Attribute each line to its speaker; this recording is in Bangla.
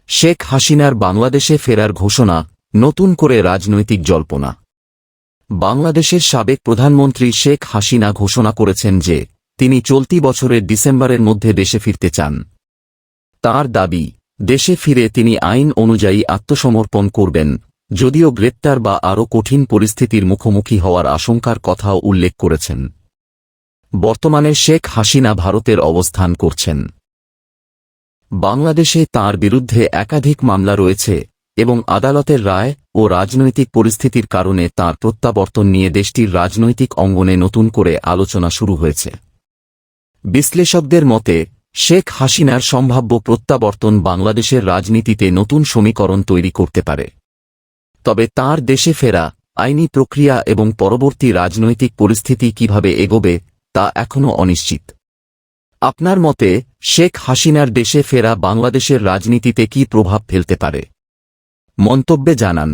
Speaker 1: শেখ হাসিনার বাংলাদেশে ফেরার ঘোষণা, নতুন করে রাজনৈতিক জল্পনা। বাংলাদেশের সাবেক প্রধানমন্ত্রী শেখ হাসিনা ঘোষণা করেছেন যে তিনি চলতি বছরের ডিসেম্বরের মধ্যে দেশে ফিরতে চান। তাঁর দাবি, দেশে ফিরে তিনি আইন অনুযায়ী আত্মসমর্পণ করবেন, যদিও গ্রেপ্তার বা আরও কঠিন পরিস্থিতির মুখোমুখি হওয়ার আশঙ্কার কথাও উল্লেখ করেছেন। বর্তমানে শেখ হাসিনা ভারতের অবস্থান করছেন। বাংলাদেশে তাঁর বিরুদ্ধে একাধিক মামলা রয়েছে এবং আদালতের রায় ও রাজনৈতিক পরিস্থিতির কারণে তাঁর প্রত্যাবর্তন নিয়ে দেশটির রাজনৈতিক অঙ্গনে নতুন করে আলোচনা শুরু হয়েছে। বিশ্লেষকদের মতে, শেখ হাসিনার সম্ভাব্য প্রত্যাবর্তন বাংলাদেশের রাজনীতিতে নতুন সমীকরণ তৈরি করতে পারে। তবে তাঁর দেশে ফেরা, আইনি প্রক্রিয়া এবং পরবর্তী রাজনৈতিক পরিস্থিতি কিভাবে এগোবে তা এখনও অনিশ্চিত। আপনার মতে শেখ হাসিনার দেশে ফেরা বাংলাদেশের রাজনীতিতে কী প্রভাব ফেলতে পারে? মন্তব্যে জানান।